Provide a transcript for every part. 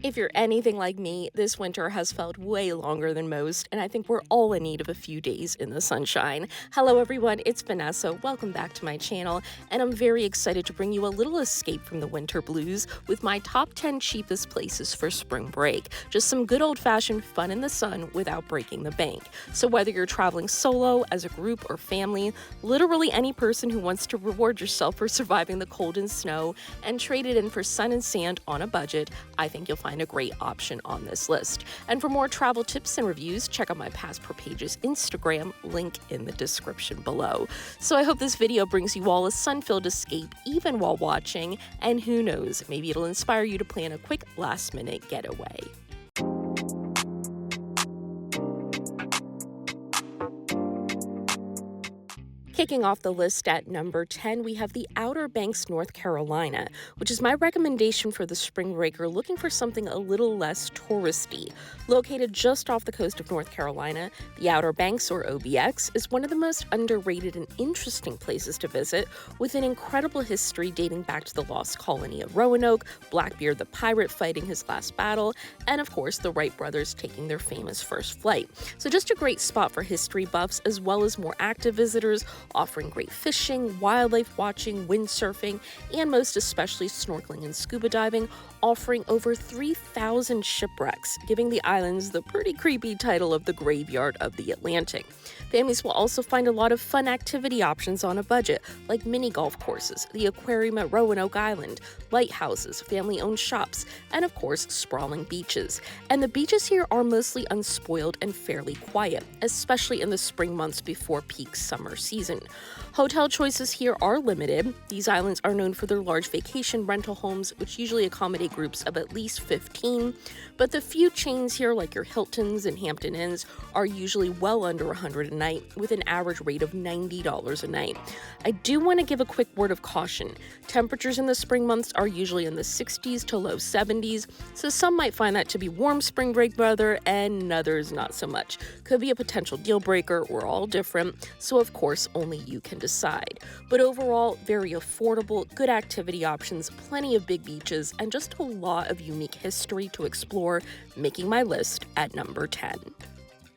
If you're anything like me, this winter has felt way longer than most, and I think we're all in need of a few days in the sunshine. Hello, everyone, it's Vanessa. Welcome back to my channel, and I'm very excited to bring you a little escape from the winter blues with my top 10 cheapest places for spring break. Just some good old-fashioned fun in the sun without breaking the bank. So whether you're traveling solo, as a group, or family, literally any person who wants to reward yourself for surviving the cold and snow and trade it in for sun and sand on a budget, I think you'll find a great option on this list. And for more travel tips and reviews, check out my Passport Pages Instagram, link in the description below. So I hope this video brings you all a sun-filled escape even while watching, and who knows, maybe it'll inspire you to plan a quick last-minute getaway. Kicking off the list at number 10, we have the Outer Banks, North Carolina, which is my recommendation for the spring breaker looking for something a little less touristy. Located just off the coast of North Carolina, the Outer Banks, or OBX, is one of the most underrated and interesting places to visit, with an incredible history dating back to the lost colony of Roanoke, Blackbeard the pirate fighting his last battle, and of course the Wright brothers taking their famous first flight. So just a great spot for history buffs as well as more active visitors, offering great fishing, wildlife watching, windsurfing, and most especially snorkeling and scuba diving, offering over 3,000 shipwrecks, giving the islands the pretty creepy title of the graveyard of the Atlantic. Families will also find a lot of fun activity options on a budget, like mini golf courses, the aquarium at Roanoke Island, lighthouses, family-owned shops, and of course, sprawling beaches. And the beaches here are mostly unspoiled and fairly quiet, especially in the spring months before peak summer season. Hotel choices here are limited. These islands are known for their large vacation rental homes, which usually accommodate groups of at least 15, but the few chains here, like your Hiltons and Hampton Inns, are usually well under $100 a night, with an average rate of $90 a night. I do want to give a quick word of caution. Temperatures in the spring months are usually in the 60s to low 70s, so some might find that to be warm spring break weather and others not so much. Could be a potential deal breaker. We're all different, so of course only you can decide. But overall, very affordable, good activity options, plenty of big beaches, and just a lot of unique history to explore, making my list at number 10.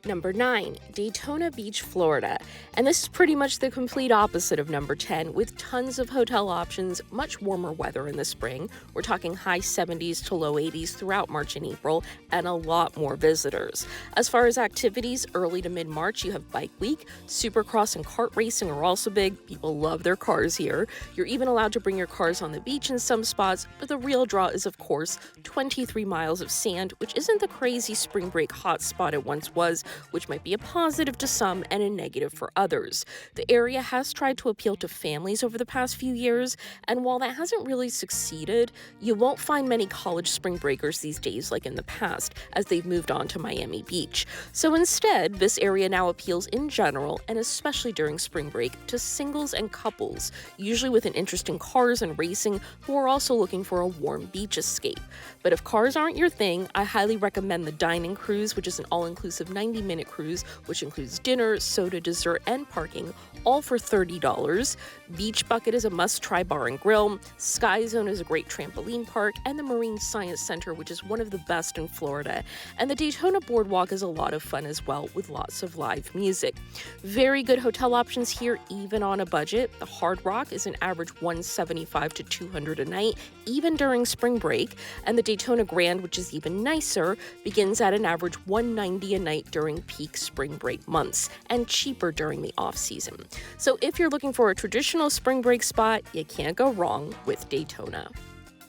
Number 9, Daytona Beach, Florida. And this is pretty much the complete opposite of number 10, with tons of hotel options, much warmer weather in the spring. We're talking high 70s to low 80s throughout March and April, and a lot more visitors. As far as activities, early to mid-March, you have Bike Week. Supercross and kart racing are also big. People love their cars here. You're even allowed to bring your cars on the beach in some spots, but the real draw is, of course, 23 miles of sand, which isn't the crazy spring break hot spot it once was, which might be a positive to some and a negative for others. The area has tried to appeal to families over the past few years, and while that hasn't really succeeded, you won't find many college spring breakers these days like in the past, as they've moved on to Miami Beach. So instead, this area now appeals in general, and especially during spring break, to singles and couples, usually with an interest in cars and racing, who are also looking for a warm beach escape. But if cars aren't your thing, I highly recommend the Dining Cruise, which is an all-inclusive 90-minute cruise, which includes dinner, soda, dessert, and parking, all for $30. Beach Bucket is a must-try bar and grill. Sky Zone is a great trampoline park, and the Marine Science Center, which is one of the best in Florida. And the Daytona Boardwalk is a lot of fun as well, with lots of live music. Very good hotel options here, even on a budget. The Hard Rock is an average $175 to $200 a night, even during spring break, and the Daytona Grand, which is even nicer, begins at an average $190 a night during peak spring break months, and cheaper during the off-season. So if you're looking for a traditional spring break spot, you can't go wrong with Daytona.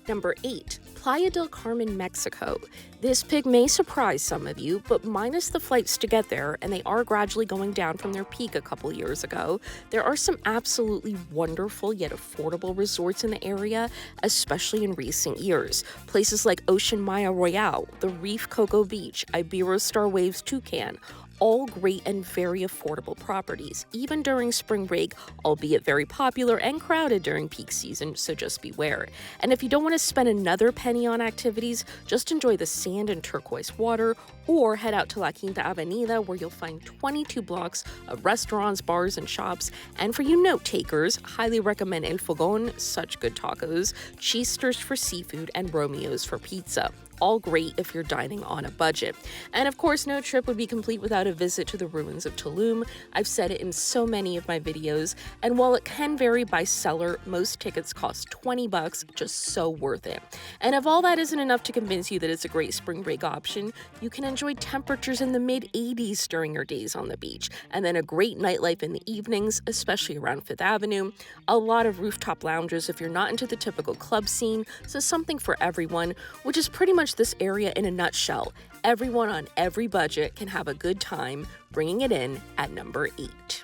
Number 8, Playa del Carmen, Mexico. This pick may surprise some of you, but minus the flights to get there, and they are gradually going down from their peak a couple years ago, there are some absolutely wonderful yet affordable resorts in the area, especially in recent years. Places like Ocean Maya Royale, the Reef Cocoa Beach, Iberostar Waves Toucan, all great and very affordable properties, even during spring break, albeit very popular and crowded during peak season, so just beware. And if you don't want to spend another penny on activities, just enjoy the sand and turquoise water, or head out to La Quinta Avenida, where you'll find 22 blocks of restaurants, bars, and shops. And for you note takers, highly recommend El Fogón, such good tacos, Cheesters for seafood, and Romeo's for pizza. all great if you're dining on a budget. And of course, no trip would be complete without a visit to the ruins of Tulum. I've said it in so many of my videos, and while it can vary by seller, most tickets cost $20, just so worth it. And if all that isn't enough to convince you that it's a great spring break option, you can enjoy temperatures in the mid-80s during your days on the beach, and then a great nightlife in the evenings, especially around Fifth Avenue, a lot of rooftop lounges if you're not into the typical club scene, so something for everyone, which is pretty much this area in a nutshell. Everyone on every budget can have a good time, bringing it in at number 8.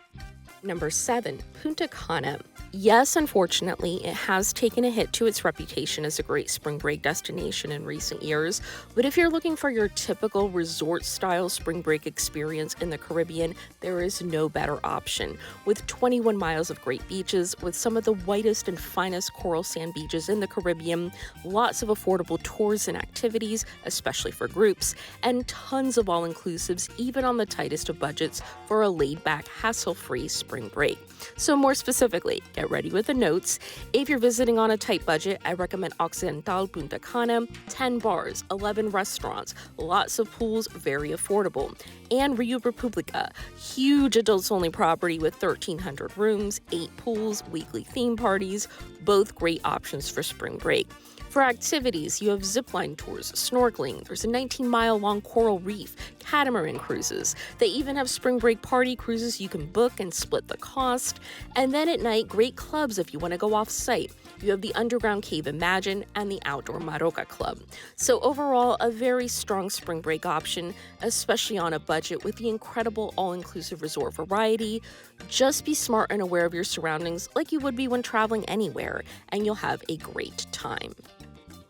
Number 7, Punta Cana. Yes, unfortunately, it has taken a hit to its reputation as a great spring break destination in recent years, but if you're looking for your typical resort-style spring break experience in the Caribbean, there is no better option. With 21 miles of great beaches, with some of the whitest and finest coral sand beaches in the Caribbean, lots of affordable tours and activities, especially for groups, and tons of all-inclusives even on the tightest of budgets for a laid-back, hassle-free spring break. So more specifically, get ready with the notes. If you're visiting on a tight budget, I recommend Occidental Punta Cana, 10 bars, 11 restaurants, lots of pools, very affordable. And Rio Republica, huge adults-only property with 1,300 rooms, 8 pools, weekly theme parties, both great options for spring break. For activities, you have zipline tours, snorkeling, there's a 19-mile-long coral reef, catamaran cruises. They even have spring break party cruises you can book and split the cost. And then at night, great clubs if you want to go off-site. You have the underground cave Imagine and the outdoor Maroca Club. So overall, a very strong spring break option, especially on a budget with the incredible all-inclusive resort variety. Just be smart and aware of your surroundings like you would be when traveling anywhere, and you'll have a great time.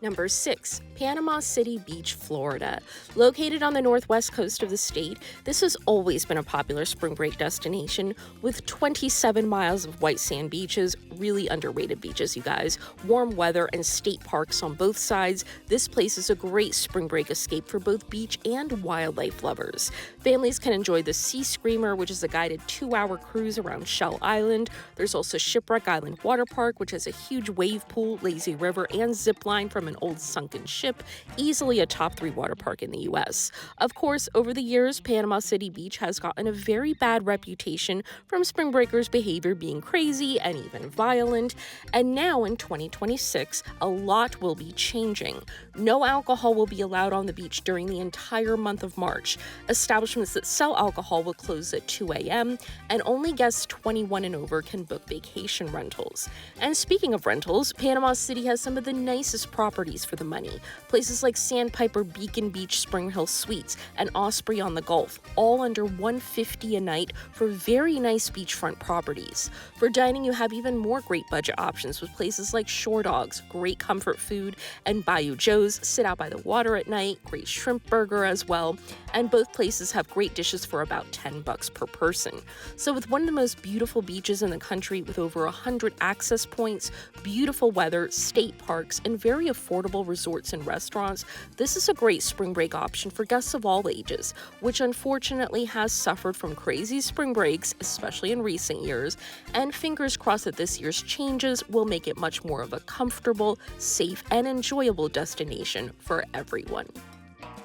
Number 6, Panama City Beach, Florida. Located on the northwest coast of the state, this has always been a popular spring break destination with 27 miles of white sand beaches, really underrated beaches, you guys, warm weather, and state parks on both sides. This place is a great spring break escape for both beach and wildlife lovers. Families can enjoy the Sea Screamer, which is a guided 2-hour cruise around Shell Island. There's also Shipwreck Island Water Park, which has a huge wave pool, lazy river, and zip line from an old sunken ship, easily a top 3 water park in the U.S. Of course, over the years, Panama City Beach has gotten a very bad reputation from spring breakers' behavior being crazy and even violent, and now in 2026, a lot will be changing. No alcohol will be allowed on the beach during the entire month of March. Establishments that sell alcohol will close at 2 a.m., and only guests 21 and over can book vacation rentals. And speaking of rentals, Panama City has some of the nicest properties for the money. Places like Sandpiper Beacon Beach Spring Hill Suites and Osprey on the Gulf, all under $150 a night for very nice beachfront properties. For dining, you have even more great budget options with places like Shore Dogs, great comfort food, and Bayou Joe's, sit out by the water at night, great shrimp burger as well, and both places have great dishes for about $10 per person. So with one of the most beautiful beaches in the country with over 100 access points, beautiful weather, state parks, and very affordable resorts and restaurants, this is a great spring break option for guests of all ages, which unfortunately has suffered from crazy spring breaks, especially in recent years, and fingers crossed that this year's changes will make it much more of a comfortable, safe, and enjoyable destination for everyone.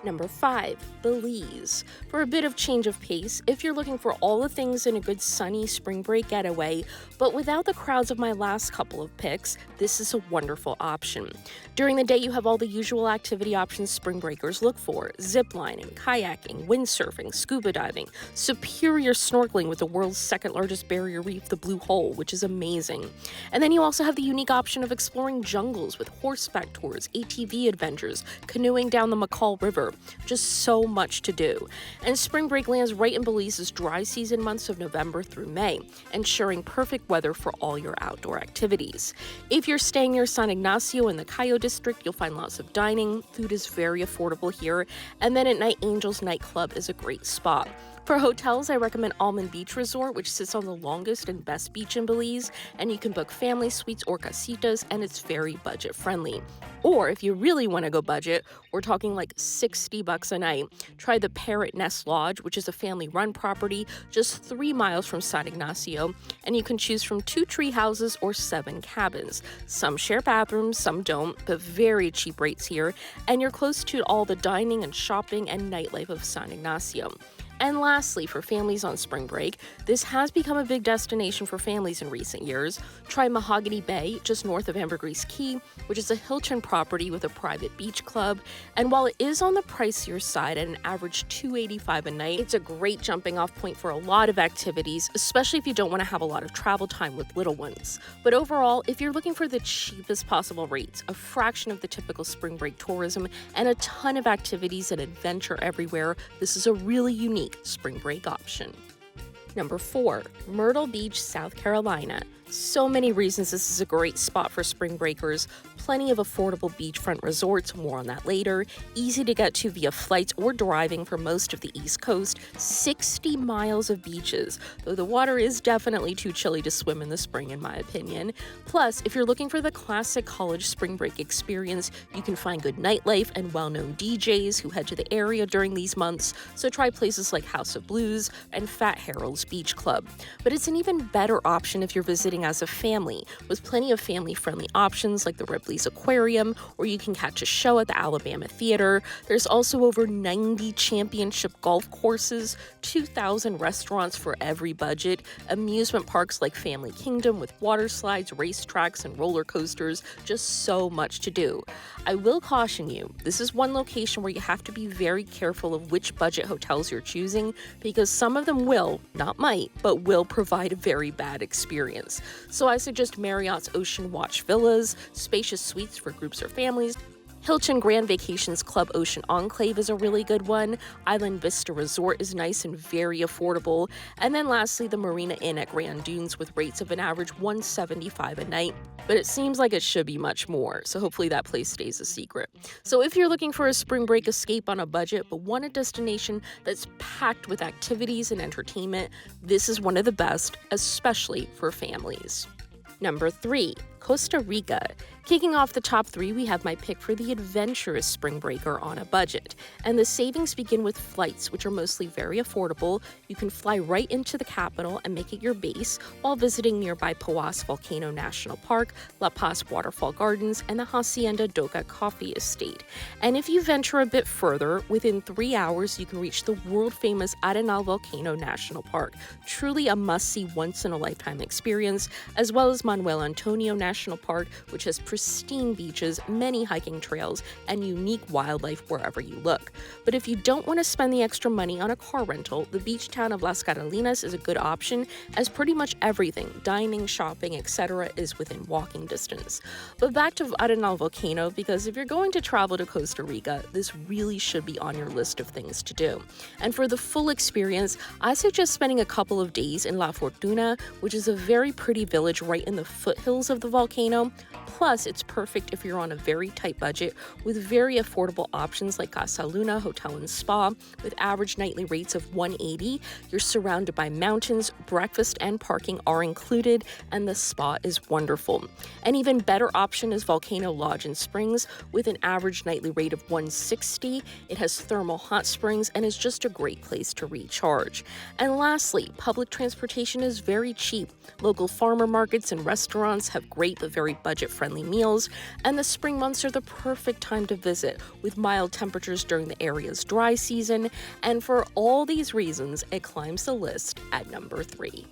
Number 5, Belize. For a bit of change of pace, if you're looking for all the things in a good sunny spring break getaway, but without the crowds of my last couple of picks, this is a wonderful option. During the day, you have all the usual activity options spring breakers look for: ziplining, kayaking, windsurfing, scuba diving, superior snorkeling with the world's second largest barrier reef, the Blue Hole, which is amazing. And then you also have the unique option of exploring jungles with horseback tours, ATV adventures, canoeing down the McCall River. Just so much to do. And spring break lands right in Belize's dry season months of November through May, ensuring perfect weather for all your outdoor activities. If you're staying near San Ignacio in the Cayo district, you'll find lots of dining. Food is very affordable here. And then at night, Angels Nightclub is a great spot. For hotels, I recommend Almond Beach Resort, which sits on the longest and best beach in Belize, and you can book family suites or casitas, and it's very budget friendly. Or if you really want to go budget, we're talking like 6 $60 a night. Try the Parrot Nest Lodge, which is a family-run property just 3 miles from San Ignacio, and you can choose from 2 tree houses or 7 cabins. Some share bathrooms, some don't, but very cheap rates here, and you're close to all the dining and shopping and nightlife of San Ignacio. And lastly, for families on spring break, this has become a big destination for families in recent years. Try Mahogany Bay, just north of Ambergris Caye, which is a Hilton property with a private beach club. And while it is on the pricier side at an average $285 a night, it's a great jumping off point for a lot of activities, especially if you don't want to have a lot of travel time with little ones. But overall, if you're looking for the cheapest possible rates, a fraction of the typical spring break tourism, and a ton of activities and adventure everywhere, this is a really unique spring break option. Number 4, Myrtle Beach, South Carolina. So many reasons this is a great spot for spring breakers. Plenty of affordable beachfront resorts, more on that later. Easy to get to via flights or driving for most of the East Coast. 60 miles of beaches, though the water is definitely too chilly to swim in the spring in my opinion. Plus, if you're looking for the classic college spring break experience, you can find good nightlife and well-known DJs who head to the area during these months, so try places like House of Blues and Fat Harold's Beach Club. But it's an even better option if you're visiting as a family, with plenty of family-friendly options like the Ripley's Aquarium, or you can catch a show at the Alabama Theater. There's also over 90 championship golf courses, 2,000 restaurants for every budget, amusement parks like Family Kingdom with water slides, racetracks, and roller coasters, just so much to do. I will caution you, this is one location where you have to be very careful of which budget hotels you're choosing, because some of them will, not might, but will provide a very bad experience. So I suggest Marriott's Ocean Watch Villas, spacious suites for groups or families. Hilton Grand Vacations Club Ocean Enclave is a really good one. Island Vista Resort is nice and very affordable. And then lastly, the Marina Inn at Grand Dunes with rates of an average $175 a night. But it seems like it should be much more, so hopefully that place stays a secret. So if you're looking for a spring break escape on a budget but want a destination that's packed with activities and entertainment, this is one of the best, especially for families. Number 3, Costa Rica. Kicking off the top 3, we have my pick for the adventurous spring breaker on a budget. And the savings begin with flights, which are mostly very affordable. You can fly right into the capital and make it your base while visiting nearby Poás Volcano National Park, La Paz Waterfall Gardens, and the Hacienda Doca Coffee Estate. And if you venture a bit further, within 3 hours you can reach the world-famous Arenal Volcano National Park. Truly a must-see once-in-a-lifetime experience, as well as Manuel Antonio National Park, which has pristine beaches, many hiking trails, and unique wildlife wherever you look. But if you don't want to spend the extra money on a car rental, the beach town of Las Carolinas is a good option, as pretty much everything, dining, shopping, etc., is within walking distance. But back to Arenal Volcano, because if you're going to travel to Costa Rica, this really should be on your list of things to do. And for the full experience, I suggest spending a couple of days in La Fortuna, which is a very pretty village right in the foothills of the volcano. Plus, it's perfect if you're on a very tight budget with very affordable options like Casa Luna Hotel and Spa with average nightly rates of $180. You're surrounded by mountains, breakfast and parking are included, and the spa is wonderful. An even better option is Volcano Lodge and Springs with an average nightly rate of $160. It has thermal hot springs and is just a great place to recharge. And lastly, public transportation is very cheap. Local farmer markets and restaurants have great but very budget-friendly meals, and the spring months are the perfect time to visit, with mild temperatures during the area's dry season, and for all these reasons, it climbs the list at number 3.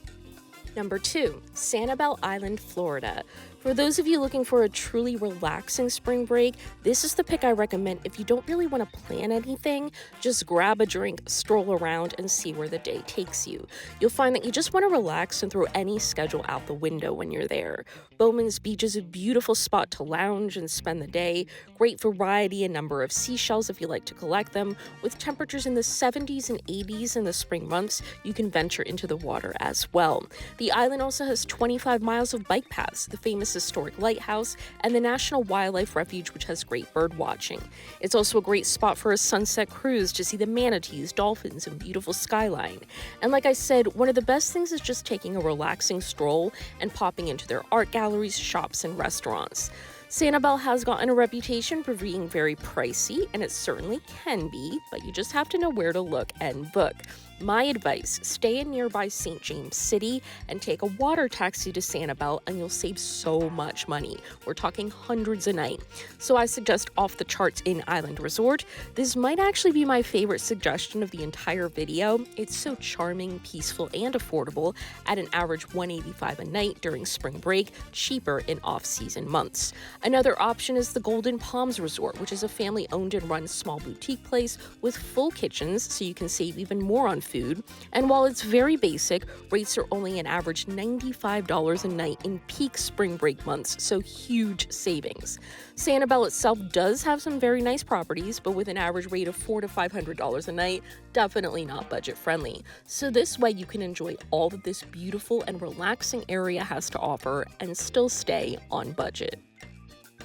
Number 2, Sanibel Island, Florida. For those of you looking for a truly relaxing spring break, this is the pick I recommend if you don't really want to plan anything. Just grab a drink, stroll around, and see where the day takes you. You'll find that you just want to relax and throw any schedule out the window when you're there. Bowman's Beach is a beautiful spot to lounge and spend the day. Great variety and number of seashells if you like to collect them. With temperatures in the 70s and 80s in the spring months, you can venture into the water as well. The island also has 25 miles of bike paths, the famous historic lighthouse, and the National Wildlife Refuge, which has great bird watching. It's also a great spot for a sunset cruise to see the manatees, dolphins, and beautiful skyline. And like I said, one of the best things is just taking a relaxing stroll and popping into their art galleries, shops, and restaurants. Sanibel has gotten a reputation for being very pricey, and it certainly can be, but you just have to know where to look and book. My advice, stay in nearby St. James City and take a water taxi to Sanibel, and you'll save so much money. We're talking hundreds a night. So I suggest Off the Charts Inn Island Resort. This might actually be my favorite suggestion of the entire video. It's so charming, peaceful, and affordable at an average $185 a night during spring break, cheaper in off-season months. Another option is the Golden Palms Resort, which is a family-owned and run small boutique place with full kitchens, so you can save even more on food. And while it's very basic, rates are only an average $95 a night in peak spring break months, so huge savings. Sanibel itself does have some very nice properties, but with an average rate of $400 to $500 a night, definitely not budget friendly. So this way you can enjoy all that this beautiful and relaxing area has to offer and still stay on budget.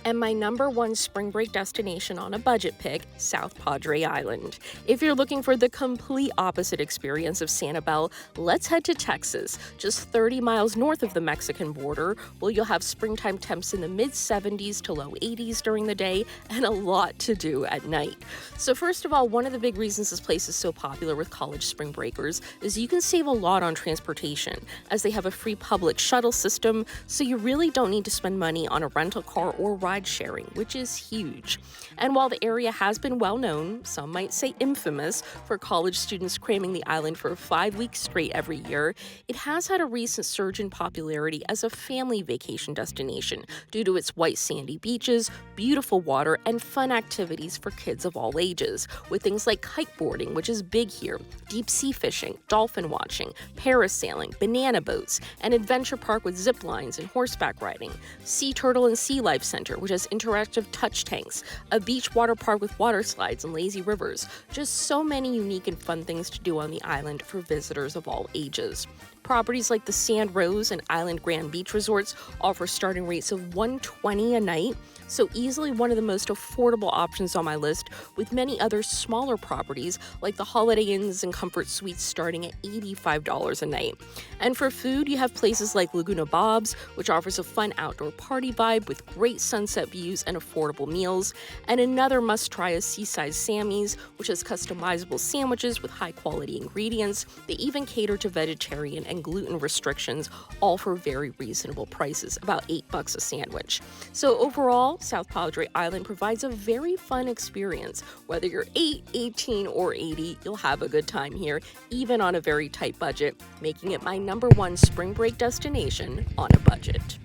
And my number one spring break destination on a budget pick, South Padre Island. If you're looking for the complete opposite experience of Sanibel, let's head to Texas, just 30 miles north of the Mexican border, where you'll have springtime temps in the mid-70s to low 80s during the day and a lot to do at night. So first of all, one of the big reasons this place is so popular with college spring breakers is you can save a lot on transportation, as they have a free public shuttle system, so you really don't need to spend money on a rental car or ride sharing, which is huge. And while the area has been well known, some might say infamous, for college students cramming the island for 5 weeks straight every year, it has had a recent surge in popularity as a family vacation destination due to its white sandy beaches, beautiful water, and fun activities for kids of all ages, with things like kiteboarding, which is big here, deep sea fishing, dolphin watching, parasailing, banana boats, an adventure park with zip lines and horseback riding, sea turtle and sea life center, which has interactive touch tanks, a beach water park with water slides and lazy rivers. Just so many unique and fun things to do on the island for visitors of all ages. Properties like the Sand Rose and Island Grand Beach resorts offer starting rates of $120 a night, so easily one of the most affordable options on my list, with many other smaller properties like the Holiday Inns and Comfort Suites starting at $85 a night. And for food, you have places like Laguna Bob's, which offers a fun outdoor party vibe with great sunset views and affordable meals. And another must-try is Seaside Sammy's, which has customizable sandwiches with high-quality ingredients. They even cater to vegetarian and gluten restrictions, all for very reasonable prices, about $8 a sandwich. So overall, South Padre Island provides a very fun experience. Whether you're 8, 18, or 80, you'll have a good time here, even on a very tight budget, making it my number one spring break destination on a budget.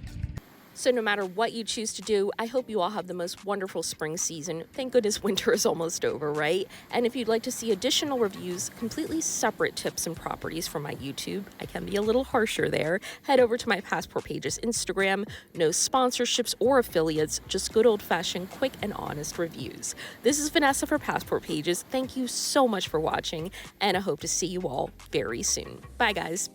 So no matter what you choose to do, I hope you all have the most wonderful spring season. Thank goodness winter is almost over, right? And if you'd like to see additional reviews, completely separate tips and properties from my YouTube, I can be a little harsher there, head over to my Passport Pages Instagram. No sponsorships or affiliates, just good old-fashioned, quick and honest reviews. This is Vanessa for Passport Pages. Thank you so much for watching, and I hope to see you all very soon. Bye, guys.